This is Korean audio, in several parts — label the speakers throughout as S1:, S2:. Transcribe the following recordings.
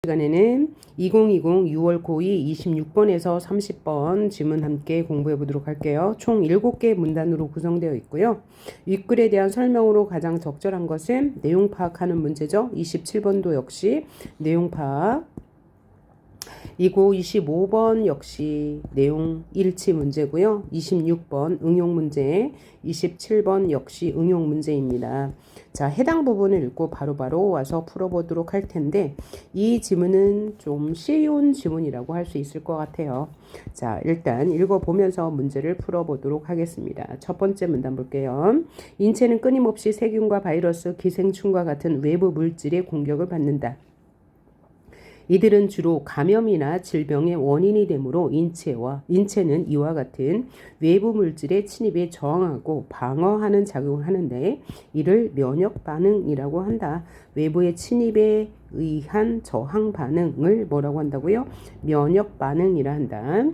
S1: 시간에는 2020 6월 고2 26번에서 30번 지문 함께 공부해 보도록 할게요. 총 7개의 문단으로 구성되어 있고요. 윗글에 대한 설명으로 가장 적절한 것은 내용 파악하는 문제죠. 27번도 역시 내용 파악. 이고 25번 역시 내용 일치 문제고요. 26번 응용 문제, 27번 역시 응용 문제입니다. 자, 해당 부분을 읽고 바로바로 와서 풀어보도록 할 텐데 이 지문은 좀 쉬운 지문이라고 할 수 있을 것 같아요. 자, 일단 읽어보면서 문제를 풀어보도록 하겠습니다. 첫 번째 문단 볼게요. 인체는 끊임없이 세균과 바이러스, 기생충과 같은 외부 물질의 공격을 받는다. 이들은 주로 감염이나 질병의 원인이 되므로 인체는 이와 같은 외부 물질의 침입에 저항하고 방어하는 작용을 하는데 이를 면역 반응이라고 한다. 외부의 침입에 의한 저항 반응을 뭐라고 한다고요? 면역 반응이라 한다.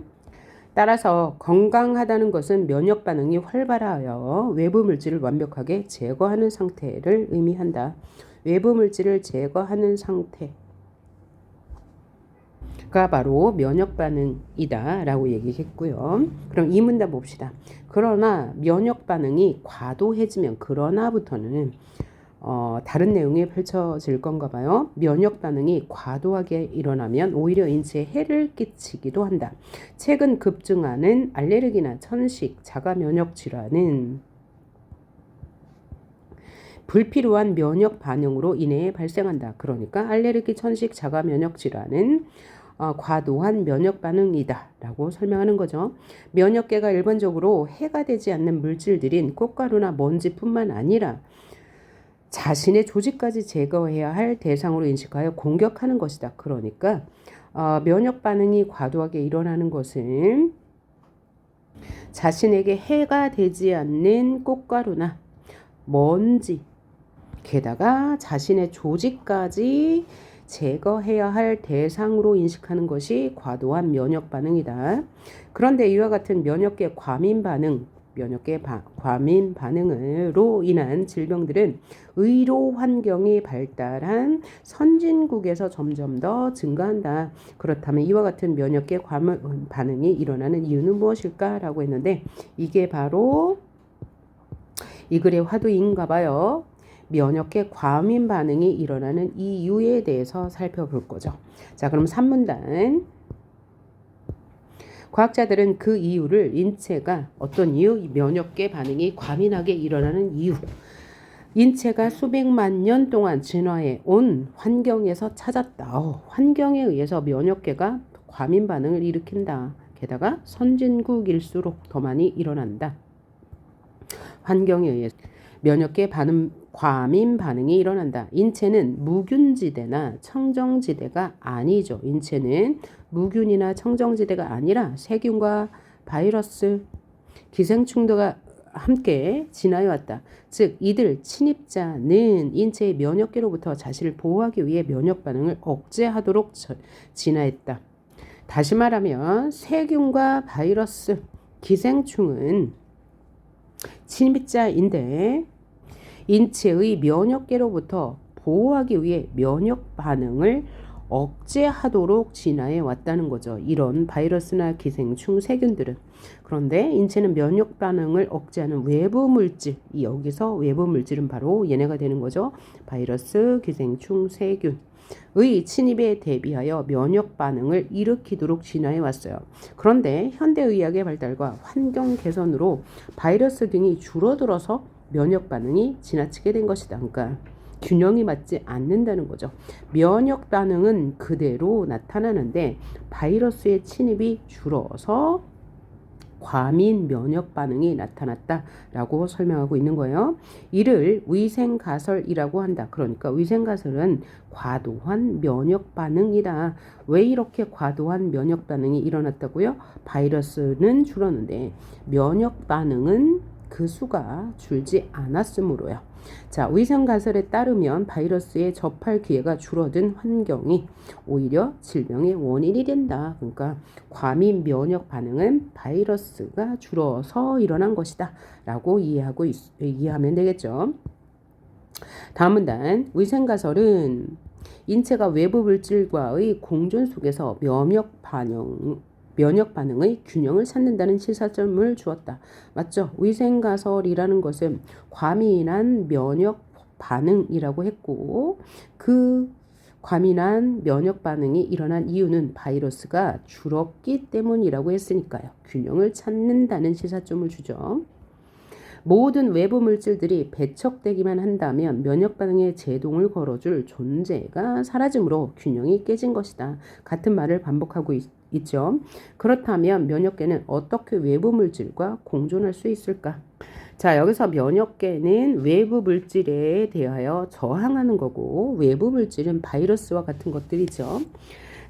S1: 따라서 건강하다는 것은 면역 반응이 활발하여 외부 물질을 완벽하게 제거하는 상태를 의미한다. 외부 물질을 제거하는 상태 가 바로 면역 반응이다 라고 얘기했고요. 그럼 이 문단 봅시다. 그러나 면역 반응이 과도해지면 그러나부터는 다른 내용이 펼쳐질 건가 봐요. 면역 반응이 과도하게 일어나면 오히려 인체에 해를 끼치기도 한다. 최근 급증하는 알레르기나 천식, 자가 면역 질환은 불필요한 면역 반응으로 인해 발생한다. 그러니까 알레르기, 천식, 자가 면역 질환은 과도한 면역 반응이다 라고 설명하는 거죠. 면역계가 일반적으로 해가 되지 않는 물질들인 꽃가루나 먼지뿐만 아니라 자신의 조직까지 제거해야 할 대상으로 인식하여 공격하는 것이다. 그러니까 면역 반응이 과도하게 일어나는 것은 자신에게 해가 되지 않는 꽃가루나 먼지, 게다가 자신의 조직까지 제거해야 할 대상으로 인식하는 것이 과도한 면역 반응이다. 그런데 이와 같은 면역계 과민 반응으로 인한 질병들은 의료 환경이 발달한 선진국에서 점점 더 증가한다. 그렇다면 이와 같은 면역계 과민 반응이 일어나는 이유는 무엇일까라고 했는데 이게 바로 이 글의 화두인가 봐요. 면역계 과민 반응이 일어나는 이유에 대해서 살펴볼 거죠. 자, 그럼 3문단. 과학자들은 그 이유를 인체가 어떤 이유? 면역계 반응이 과민하게 일어나는 이유. 인체가 수백만 년 동안 진화해 온 환경에서 찾았다. 환경에 의해서 면역계가 과민 반응을 일으킨다. 게다가 선진국일수록 더 많이 일어난다. 환경에 의해서 면역계 과민 반응이 일어난다. 인체는 무균지대나 청정지대가 아니죠. 인체는 무균이나 청정지대가 아니라 세균과 바이러스, 기생충들과 함께 진화해 왔다. 즉 이들 침입자는 인체의 면역계로부터 자신을 보호하기 위해 면역 반응을 억제하도록 진화했다. 다시 말하면 세균과 바이러스, 기생충은 침입자인데 인체의 면역계로부터 보호하기 위해 면역 반응을 억제하도록 진화해 왔다는 거죠. 이런 바이러스나 기생충, 세균들은. 그런데 인체는 면역 반응을 억제하는 외부 물질, 여기서 외부 물질은 바로 얘네가 되는 거죠. 바이러스, 기생충, 세균. 의 침입에 대비하여 면역 반응을 일으키도록 진화해 왔어요. 그런데 현대의학의 발달과 환경 개선으로 바이러스 등이 줄어들어서 면역 반응이 지나치게 된 것이다. 그러니까 균형이 맞지 않는다는 거죠. 면역 반응은 그대로 나타나는데 바이러스의 침입이 줄어서 과민 면역 반응이 나타났다라고 설명하고 있는 거예요. 이를 위생가설이라고 한다. 그러니까 위생가설은 과도한 면역 반응이다. 왜 이렇게 과도한 면역 반응이 일어났다고요? 바이러스는 줄었는데 면역 반응은 그 수가 줄지 않았으므로요. 자, 위생가설에 따르면 바이러스에 접할 기회가 줄어든 환경이 오히려 질병의 원인이 된다. 그러니까 과민 면역 반응은 바이러스가 줄어서 일어난 것이다 라고 이해하면 되겠죠. 다음 문단. 위생가설은 인체가 외부 물질과의 공존 속에서 면역 반응의 균형을 찾는다는 시사점을 주었다. 맞죠? 위생가설이라는 것은 과민한 면역 반응이라고 했고, 그 과민한 면역 반응이 일어난 이유는 바이러스가 줄었기 때문이라고 했으니까요. 균형을 찾는다는 시사점을 주죠. 모든 외부 물질들이 배척되기만 한다면 면역 반응에 제동을 걸어줄 존재가 사라지므로 균형이 깨진 것이다. 같은 말을 반복하고 있죠. 그렇다면 면역계는 어떻게 외부 물질과 공존할 수 있을까? 자, 여기서 면역계는 외부 물질에 대하여 저항하는 거고, 외부 물질은 바이러스와 같은 것들이죠.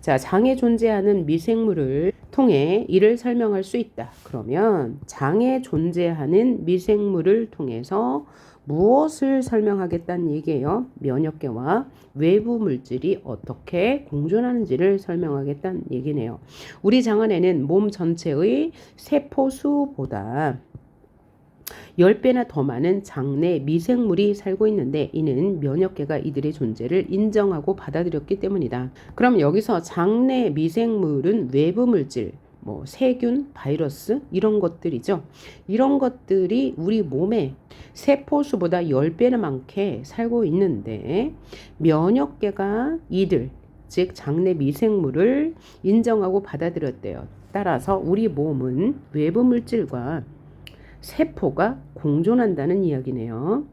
S1: 자, 장에 존재하는 미생물을 통해 이를 설명할 수 있다. 그러면 장에 존재하는 미생물을 통해서 무엇을 설명하겠다는 얘기예요? 면역계와 외부 물질이 어떻게 공존하는지를 설명하겠다는 얘기네요. 우리 장 안에는 몸 전체의 세포수보다 10배나 더 많은 장내 미생물이 살고 있는데 이는 면역계가 이들의 존재를 인정하고 받아들였기 때문이다. 그럼 여기서 장내 미생물은 외부 물질, 뭐 세균, 바이러스 이런 것들이죠. 이런 것들이 우리 몸에 세포수보다 10배나 많게 살고 있는데 면역계가 이들, 즉 장내 미생물을 인정하고 받아들였대요. 따라서 우리 몸은 외부 물질과 세포가 공존한다는 이야기네요.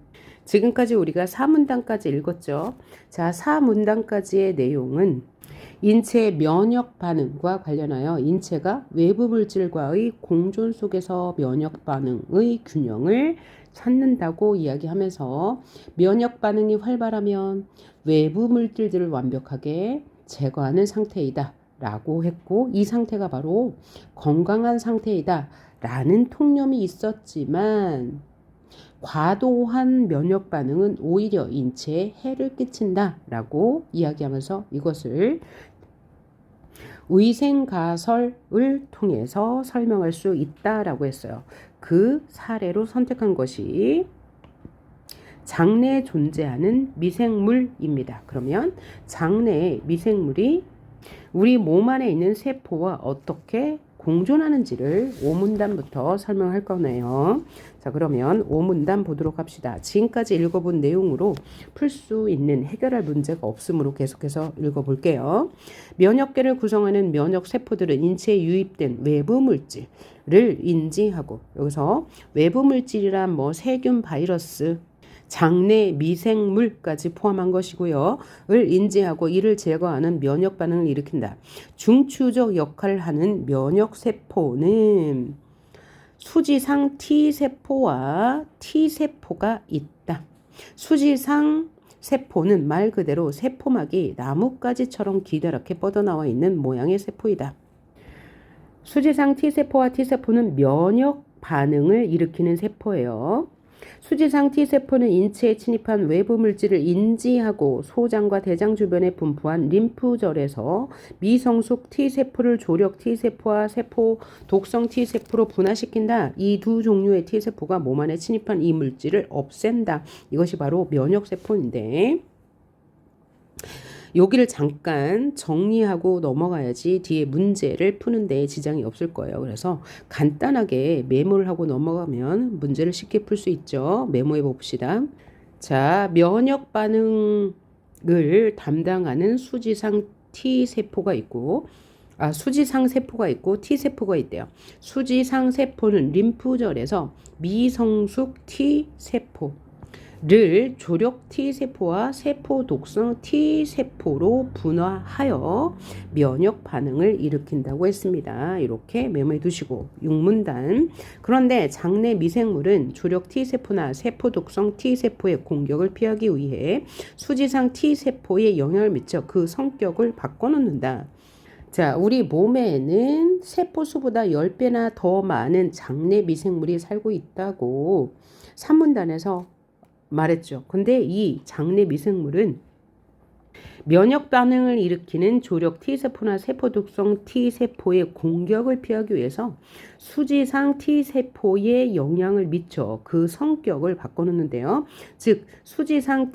S1: 지금까지 우리가 4문단까지 읽었죠. 자, 4문단까지의 내용은 인체의 면역 반응과 관련하여 인체가 외부 물질과의 공존 속에서 면역 반응의 균형을 찾는다고 이야기하면서 면역 반응이 활발하면 외부 물질들을 완벽하게 제거하는 상태이다 라고 했고, 이 상태가 바로 건강한 상태이다 라는 통념이 있었지만 과도한 면역 반응은 오히려 인체에 해를 끼친다 라고 이야기하면서 이것을 위생가설을 통해서 설명할 수 있다라고 했어요. 그 사례로 선택한 것이 장내에 존재하는 미생물입니다. 그러면 장내의 미생물이 우리 몸 안에 있는 세포와 어떻게 공존하는지를 5문단부터 설명할 거네요. 자, 그러면 5문단 보도록 합시다. 지금까지 읽어본 내용으로 풀 수 있는 해결할 문제가 없으므로 계속해서 읽어볼게요. 면역계를 구성하는 면역세포들은 인체에 유입된 외부 물질을 인지하고, 여기서 외부 물질이란 뭐 세균, 바이러스, 장내 미생물까지 포함한 것이고요. 을 인지하고 이를 제거하는 면역 반응을 일으킨다. 중추적 역할을 하는 면역세포는 수지상 T세포와 T세포가 있다. 수지상 세포는 말 그대로 세포막이 나뭇가지처럼 기다랗게 뻗어나와 있는 모양의 세포이다. 수지상 T세포와 T세포는 면역 반응을 일으키는 세포예요. 수지상 T세포는 인체에 침입한 외부 물질을 인지하고 소장과 대장 주변에 분포한 림프절에서 미성숙 T세포를 조력 T세포와 세포 독성 T세포로 분화시킨다. 이 두 종류의 T세포가 몸 안에 침입한 이 물질을 없앤다. 이것이 바로 면역세포인데, 여기를 잠깐 정리하고 넘어가야지 뒤에 문제를 푸는데 지장이 없을 거예요. 그래서 간단하게 메모를 하고 넘어가면 문제를 쉽게 풀 수 있죠. 메모해 봅시다. 자, 면역 반응을 담당하는 수지상 T세포가 있고, 수지상 세포가 있고 T세포가 있대요. 수지상 세포는 림프절에서 미성숙 T세포 를 조력 T세포와 세포 독성 T세포로 분화하여 면역 반응을 일으킨다고 했습니다. 이렇게 메모해 두시고 6문단. 그런데 장내 미생물은 조력 T세포나 세포 독성 T세포의 공격을 피하기 위해 수지상 T세포에 영향을 미쳐 그 성격을 바꿔놓는다. 자, 우리 몸에는 세포수보다 10배나 더 많은 장내 미생물이 살고 있다고 3문단에서 말했죠. 근데 이 장내 미생물은 면역 반응을 일으키는 조력 T세포나 세포독성 T세포의 공격을 피하기 위해서 수지상 T세포에 영향을 미쳐 그 성격을 바꿔놓는데요. 즉 수지상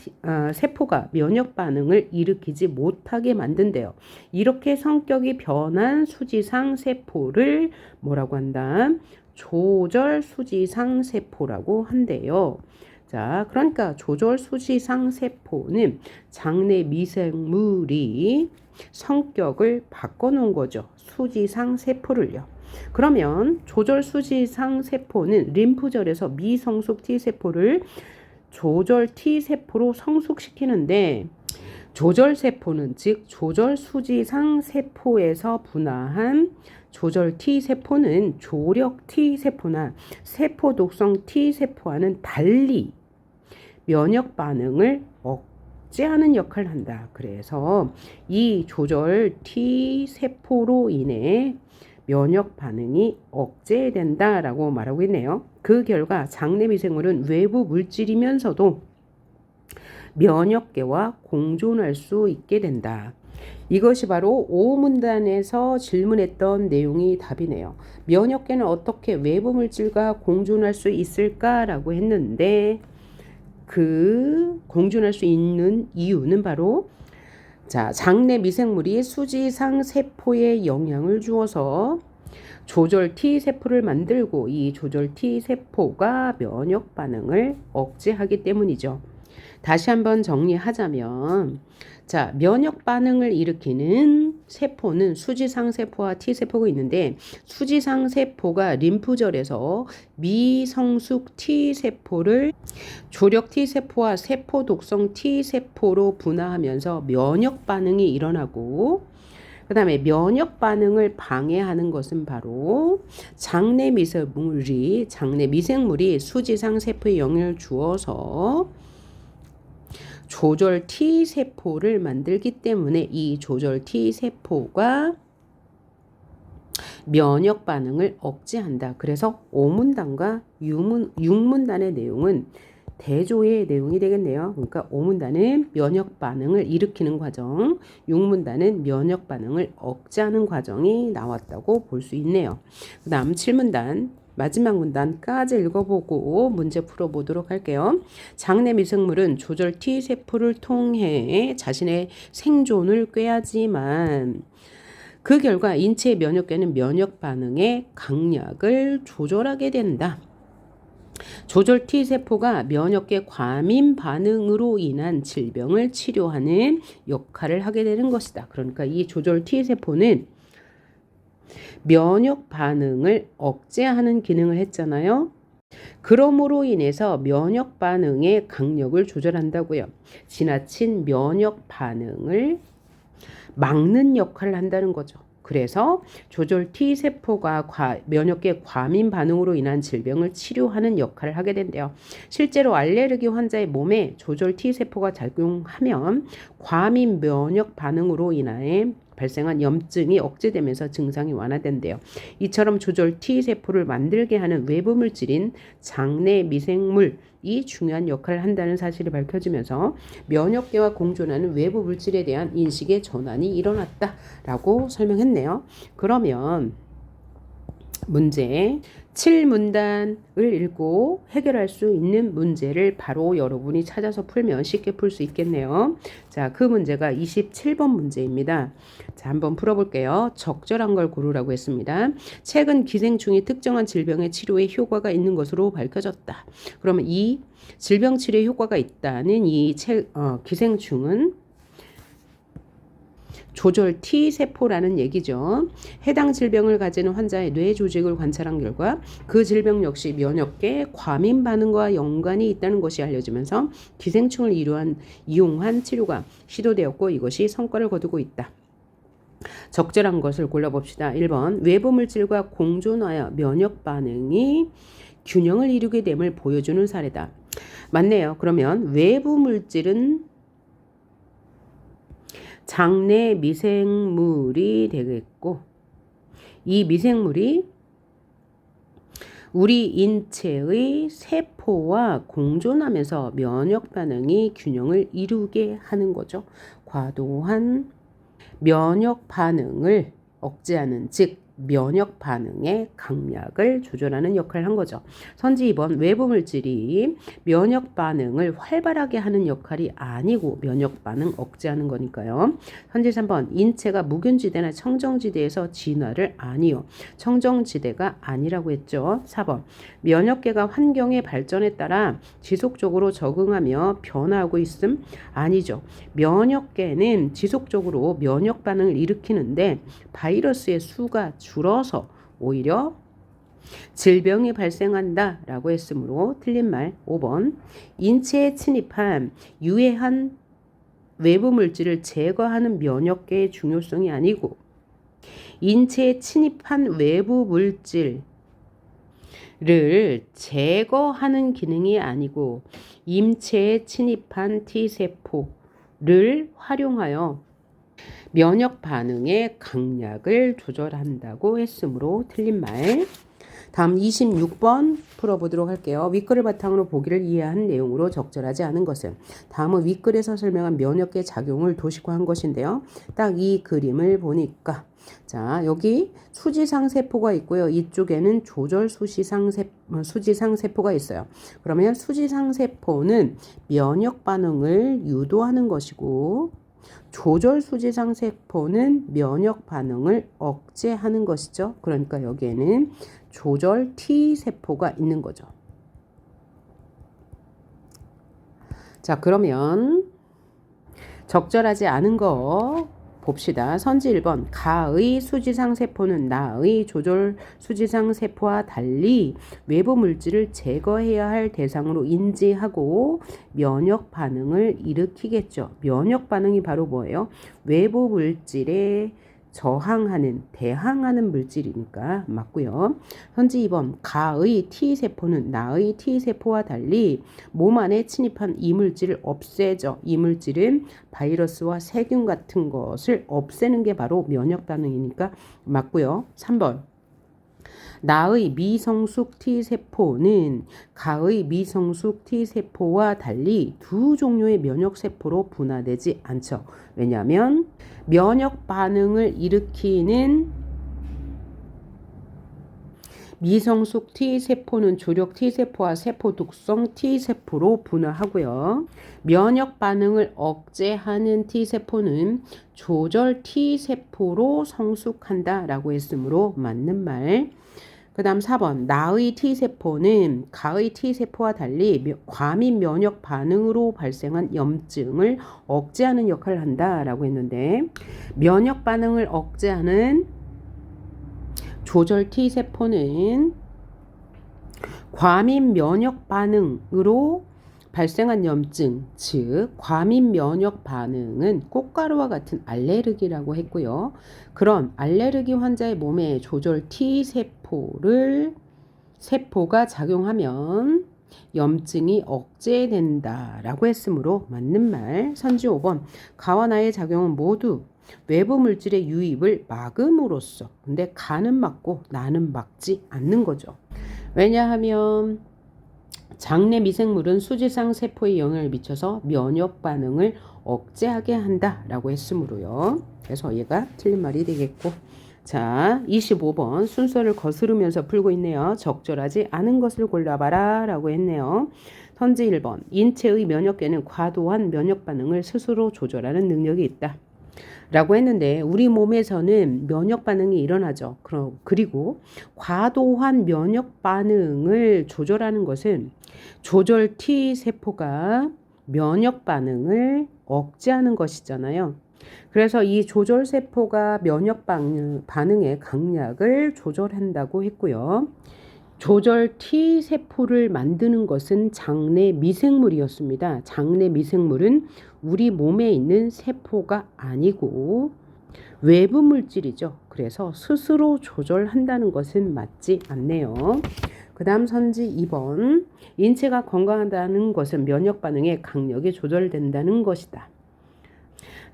S1: 세포가 면역 반응을 일으키지 못하게 만든대요. 이렇게 성격이 변한 수지상 세포를 뭐라고 한다? 조절 수지상 세포라고 한대요. 자, 그러니까 조절 수지상 세포는 장내 미생물이 성격을 바꿔놓은 거죠. 수지상 세포를요. 그러면 조절 수지상 세포는 림프절에서 미성숙 T세포를 조절 T세포로 성숙시키는데 조절 세포는 즉 조절 수지상 세포에서 분화한 조절 T세포는 조력 T세포나 세포 독성 T세포와는 달리 면역 반응을 억제하는 역할을 한다. 그래서 이 조절 T세포로 인해 면역 반응이 억제된다라고 말하고 있네요. 그 결과 장내 미생물은 외부 물질이면서도 면역계와 공존할 수 있게 된다. 이것이 바로 5문단에서 질문했던 내용이 답이네요. 면역계는 어떻게 외부 물질과 공존할 수 있을까라고 했는데 그 공존할 수 있는 이유는 바로 장내 미생물이 수지상 세포에 영향을 주어서 조절 T세포를 만들고 이 조절 T세포가 면역 반응을 억제하기 때문이죠. 다시 한번 정리하자면 면역 반응을 일으키는 세포는 수지상 세포와 T세포가 있는데 수지상 세포가 림프절에서 미성숙 T세포를 조력 T세포와 세포 독성 T세포로 분화하면서 면역 반응이 일어나고 그 다음에 면역 반응을 방해하는 것은 바로 장내 미생물이 수지상 세포에 영향을 주어서 조절 T세포를 만들기 때문에 이 조절 T세포가 면역 반응을 억제한다. 그래서 5문단과 6문단의 내용은 대조의 내용이 되겠네요. 그러니까 5문단은 면역 반응을 일으키는 과정, 6문단은 면역 반응을 억제하는 과정이 나왔다고 볼 수 있네요. 그 다음 7문단 마지막 문단까지 읽어보고 문제 풀어보도록 할게요. 장내 미생물은 조절 T세포를 통해 자신의 생존을 꾀하지만 그 결과 인체의 면역계는 면역 반응의 강약을 조절하게 된다. 조절 T세포가 면역계 과민 반응으로 인한 질병을 치료하는 역할을 하게 되는 것이다. 그러니까 이 조절 T세포는 면역 반응을 억제하는 기능을 했잖아요. 그러므로 인해서 면역 반응의 강력을 조절한다고요. 지나친 면역 반응을 막는 역할을 한다는 거죠. 그래서 조절 T세포가 면역계 과민 반응으로 인한 질병을 치료하는 역할을 하게 된대요. 실제로 알레르기 환자의 몸에 조절 T세포가 작용하면 과민 면역 반응으로 인해 발생한 염증이 억제되면서 증상이 완화된대요. 이처럼 조절 T세포를 만들게 하는 외부 물질인 장내 미생물이 중요한 역할을 한다는 사실이 밝혀지면서 면역계와 공존하는 외부 물질에 대한 인식의 전환이 일어났다라고 설명했네요. 그러면 문제 7문단을 읽고 해결할 수 있는 문제를 바로 여러분이 찾아서 풀면 쉽게 풀 수 있겠네요. 그 문제가 27번 문제입니다. 한번 풀어볼게요. 적절한 걸 고르라고 했습니다. 최근 기생충이 특정한 질병의 치료에 효과가 있는 것으로 밝혀졌다. 그러면 이 질병 치료에 효과가 있다는 이 기생충은 조절 T세포라는 얘기죠. 해당 질병을 가지는 환자의 뇌 조직을 관찰한 결과 그 질병 역시 면역계 과민 반응과 연관이 있다는 것이 알려지면서 기생충을 이용한 치료가 시도되었고 이것이 성과를 거두고 있다. 적절한 것을 골라봅시다. 1번 외부 물질과 공존하여 면역 반응이 균형을 이루게 됨을 보여주는 사례다. 맞네요. 그러면 외부 물질은 장내 미생물이 되겠고 이 미생물이 우리 인체의 세포와 공존하면서 면역 반응이 균형을 이루게 하는 거죠. 과도한 면역 반응을 억제하는, 즉 면역 반응의 강약을 조절하는 역할을 한 거죠. 선지 2번 외부 물질이 면역 반응을 활발하게 하는 역할이 아니고 면역 반응 억제하는 거니까요. 선지 3번 인체가 무균지대나 청정지대에서 진화를 아니요. 청정지대가 아니라고 했죠. 4번 면역계가 환경의 발전에 따라 지속적으로 적응하며 변화하고 있음? 아니죠. 면역계는 지속적으로 면역 반응을 일으키는데 바이러스의 수가 줄어서 오히려 질병이 발생한다 라고 했으므로 틀린 말 5번 인체에 침입한 유해한 외부 물질을 제거하는 면역계의 중요성이 아니고 인체에 침입한 외부 물질을 제거하는 기능이 아니고 인체에 침입한 T세포를 활용하여 면역 반응의 강약을 조절한다고 했으므로 틀린 말. 다음 26번 풀어보도록 할게요. 윗글을 바탕으로 보기를 이해한 내용으로 적절하지 않은 것은? 다음은 윗글에서 설명한 면역계 작용을 도식화한 것인데요. 딱 이 그림을 보니까 자 여기 수지상 세포가 있고요. 이쪽에는 조절 수지상 세포가 있어요. 그러면 수지상 세포는 면역 반응을 유도하는 것이고 조절 수지상 세포는 면역 반응을 억제하는 것이죠. 그러니까 여기에는 조절 T세포가 있는 거죠. 자, 그러면 적절하지 않은 거 봅시다. 선지 1번 가의 수지상 세포는 나의 조절 수지상 세포와 달리 외부 물질을 제거해야 할 대상으로 인지하고 면역 반응을 일으키겠죠. 면역 반응이 바로 뭐예요? 외부 물질에 저항하는, 대항하는 물질이니까 맞고요. 선지 2번 가의 T세포는 나의 T세포와 달리 몸 안에 침입한 이물질을 없애죠. 이물질은 바이러스와 세균 같은 것을 없애는 게 바로 면역 반응이니까 맞고요. 3번 나의 미성숙 T세포는 가의 미성숙 T세포와 달리 두 종류의 면역세포로 분화되지 않죠. 왜냐하면 면역 반응을 일으키는 미성숙 T세포는 조력 T세포와 세포 독성 T세포로 분화하고요. 면역 반응을 억제하는 T세포는 조절 T세포로 성숙한다 라고 했으므로 맞는 말. 그 다음 4번 나의 T세포는 가의 T세포와 달리 과민 면역 반응으로 발생한 염증을 억제하는 역할을 한다 라고 했는데 면역 반응을 억제하는 조절 T세포는 과민 면역 반응으로 발생한 염증, 즉 과민 면역 반응은 꽃가루와 같은 알레르기라고 했고요. 그런 알레르기 환자의 몸에 조절 T세포가 작용하면 염증이 억제된다라고 했으므로 맞는 말. 선지 5번 가와 나의 작용은 모두 외부 물질의 유입을 막음으로써, 근데 가는 막고 나는 막지 않는 거죠. 왜냐하면 장내 미생물은 수지상 세포에 영향을 미쳐서 면역 반응을 억제하게 한다라고 했으므로요. 그래서 얘가 틀린 말이 되겠고, 자 25번 순서를 거스르면서 풀고 있네요. 적절하지 않은 것을 골라봐라 라고 했네요. 선지 1번 인체의 면역계는 과도한 면역 반응을 스스로 조절하는 능력이 있다 라고 했는데 우리 몸에서는 면역 반응이 일어나죠. 그리고 과도한 면역 반응을 조절하는 것은 조절 T세포가 면역 반응을 억제하는 것이잖아요. 그래서 이 조절세포가 면역 반응의 강약을 조절한다고 했고요. 조절 T세포를 만드는 것은 장내 미생물이었습니다. 장내 미생물은 우리 몸에 있는 세포가 아니고 외부 물질이죠. 그래서 스스로 조절한다는 것은 맞지 않네요. 그 다음 선지 2번 인체가 건강하다는 것은 면역 반응의 강력이 조절된다는 것이다.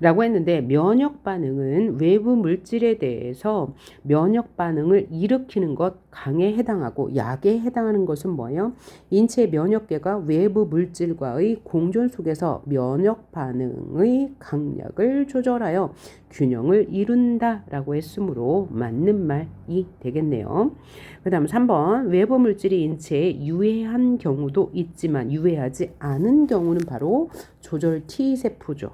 S1: 라고 했는데 면역 반응은 외부 물질에 대해서 면역 반응을 일으키는 것 강에 해당하고 약에 해당하는 것은 뭐예요? 인체 면역계가 외부 물질과의 공존 속에서 면역 반응의 강약을 조절하여 균형을 이룬다라고 했으므로 맞는 말이 되겠네요. 그 다음 3번 외부 물질이 인체에 유해한 경우도 있지만 유해하지 않은 경우는 바로 조절 T세포죠.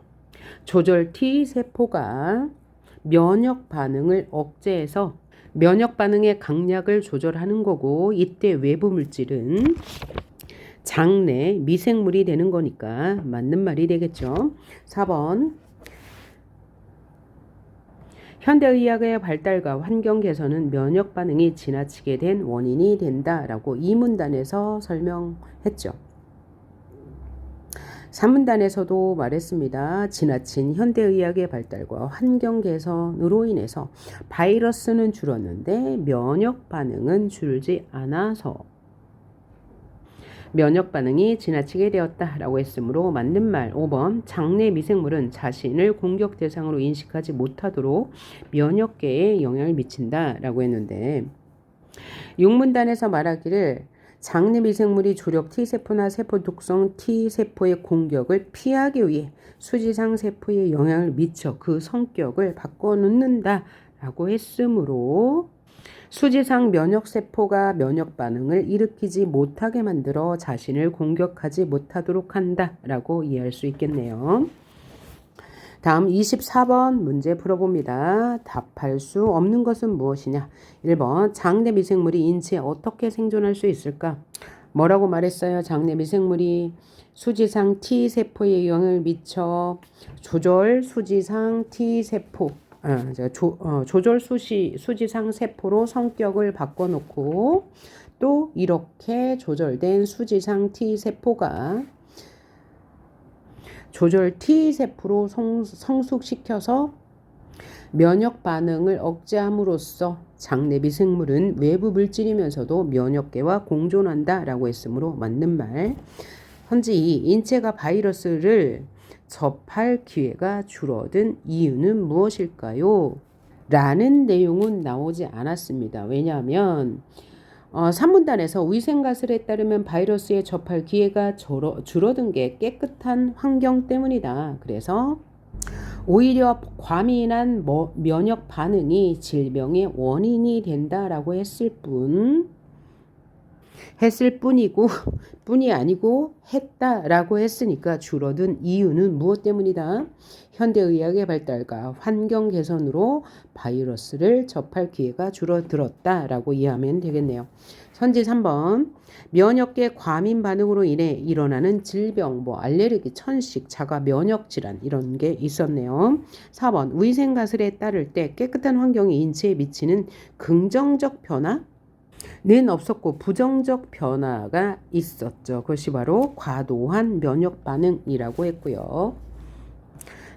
S1: 조절 T세포가 면역 반응을 억제해서 면역 반응의 강약을 조절하는 거고 이때 외부 물질은 장내 미생물이 되는 거니까 맞는 말이 되겠죠. 4번 현대의학의 발달과 환경 개선은 면역 반응이 지나치게 된 원인이 된다라고 이 문단에서 설명했죠. 3문단에서도 말했습니다. 지나친 현대의학의 발달과 환경 개선으로 인해서 바이러스는 줄었는데 면역 반응은 줄지 않아서 면역 반응이 지나치게 되었다라고 했으므로 맞는 말 5번 장내 미생물은 자신을 공격 대상으로 인식하지 못하도록 면역계에 영향을 미친다라고 했는데 6문단에서 말하기를 장내 미생물이 주력 T세포나 세포 독성 T세포의 공격을 피하기 위해 수지상 세포에 영향을 미쳐 그 성격을 바꿔놓는다라고 했으므로 수지상 면역세포가 면역 반응을 일으키지 못하게 만들어 자신을 공격하지 못하도록 한다라고 이해할 수 있겠네요. 다음 24번 문제 풀어봅니다. 답할 수 없는 것은 무엇이냐? 1번 장내 미생물이 인체에 어떻게 생존할 수 있을까? 뭐라고 말했어요? 장내 미생물이 수지상 T세포에 영향을 미쳐 조절 수지상 T세포 조절 수지상 세포로 성격을 바꿔놓고 또 이렇게 조절된 수지상 T세포가 조절 T세포로 성숙시켜서 면역 반응을 억제함으로써 장내 미생물은 외부 물질이면서도 면역계와 공존한다라고 했으므로 맞는 말. 현재 인체가 바이러스를 접할 기회가 줄어든 이유는 무엇일까요? 라는 내용은 나오지 않았습니다. 왜냐하면 3문단에서 위생가설에 따르면 바이러스에 접할 기회가 줄어든 게 깨끗한 환경 때문이다. 그래서 오히려 과민한 면역 반응이 질병의 원인이 된다라고 했을 뿐이 아니고 했다라고 했으니까 줄어든 이유는 무엇 때문이다? 현대의학의 발달과 환경 개선으로 바이러스를 접할 기회가 줄어들었다라고 이해하면 되겠네요. 선지 3번 면역계 과민 반응으로 인해 일어나는 질병, 알레르기, 천식, 자가 면역 질환 이런 게 있었네요. 4번 위생가설에 따를 때 깨끗한 환경이 인체에 미치는 긍정적 변화 는 없었고 부정적 변화가 있었죠. 그것이 바로 과도한 면역 반응이라고 했고요.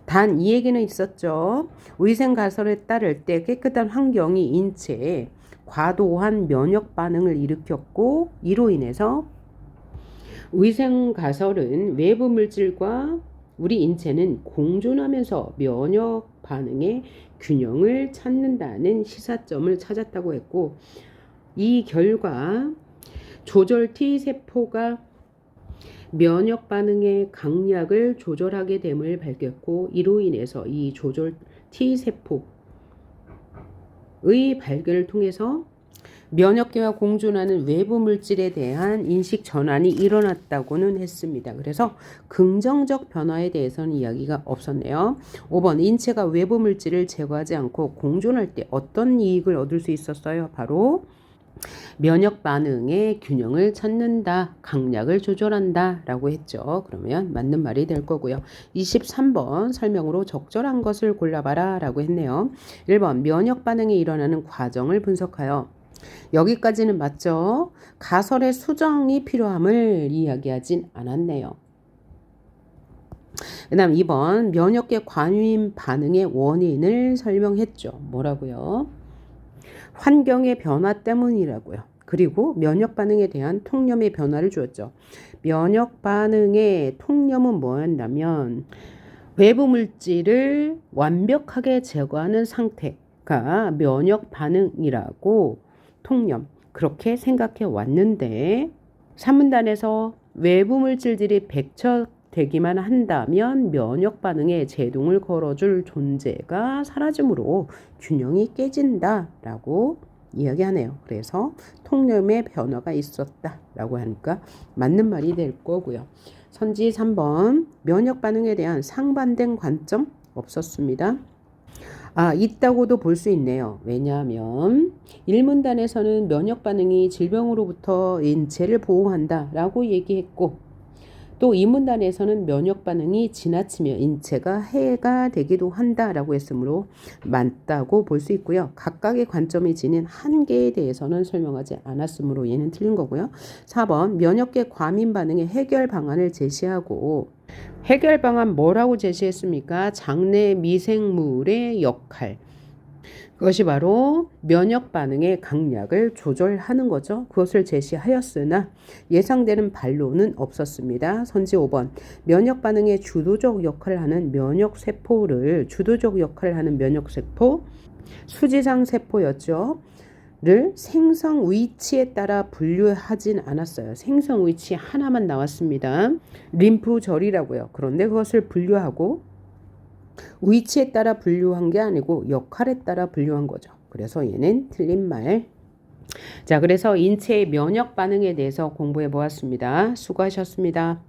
S1: 단 이 얘기는 있었죠. 위생 가설에 따를 때 깨끗한 환경이 인체에 과도한 면역 반응을 일으켰고 이로 인해서 위생 가설은 외부 물질과 우리 인체는 공존하면서 면역 반응의 균형을 찾는다는 시사점을 찾았다고 했고 이 결과 조절 T세포가 면역 반응의 강약을 조절하게 됨을 밝혔고 이로 인해서 이 조절 T세포의 발견을 통해서 면역계와 공존하는 외부 물질에 대한 인식 전환이 일어났다고는 했습니다. 그래서 긍정적 변화에 대해서는 이야기가 없었네요. 5번 인체가 외부 물질을 제거하지 않고 공존할 때 어떤 이익을 얻을 수 있었어요? 바로 면역 반응의 균형을 찾는다, 강약을 조절한다 라고 했죠. 그러면 맞는 말이 될 거고요. 23번 설명으로 적절한 것을 골라봐라 라고 했네요. 1번 면역 반응이 일어나는 과정을 분석하여 여기까지는 맞죠? 가설의 수정이 필요함을 이야기하진 않았네요. 그 다음 2번 면역계 과민 반응의 원인을 설명했죠. 뭐라고요? 환경의 변화 때문이라고요. 그리고 면역 반응에 대한 통념의 변화를 주었죠. 면역 반응의 통념은 뭐였냐면 외부 물질을 완벽하게 제거하는 상태가 면역 반응이라고 통념 그렇게 생각해 왔는데 산문단에서 외부 물질들이 배척되기만 한다면 면역 반응에 제동을 걸어줄 존재가 사라지므로 균형이 깨진다라고 이야기하네요. 그래서 통념의 변화가 있었다라고 하니까 맞는 말이 될 거고요. 선지 3번 면역 반응에 대한 상반된 관점 없었습니다. 있다고도 볼 수 있네요. 왜냐하면 1문단에서는 면역 반응이 질병으로부터 인체를 보호한다라고 얘기했고 또 2문단에서는 면역 반응이 지나치며 인체가 해가 되기도 한다라고 했으므로 맞다고 볼 수 있고요. 각각의 관점이 지닌 한계에 대해서는 설명하지 않았으므로 얘는 틀린 거고요. 4번 면역계 과민 반응의 해결 방안을 제시하고 해결 방안 뭐라고 제시했습니까? 장내 미생물의 역할. 그것이 바로 면역 반응의 강약을 조절하는 거죠. 그것을 제시하였으나 예상되는 반론은 없었습니다. 선지 5번 면역 반응의 주도적 역할을 하는 면역세포 수지상 세포였죠. 를 생성 위치에 따라 분류하진 않았어요. 생성 위치 하나만 나왔습니다. 림프절이라고요. 그런데 그것을 분류하고 위치에 따라 분류한 게 아니고 역할에 따라 분류한 거죠. 그래서 얘는 틀린 말. 자, 그래서 인체의 면역 반응에 대해서 공부해 보았습니다. 수고하셨습니다.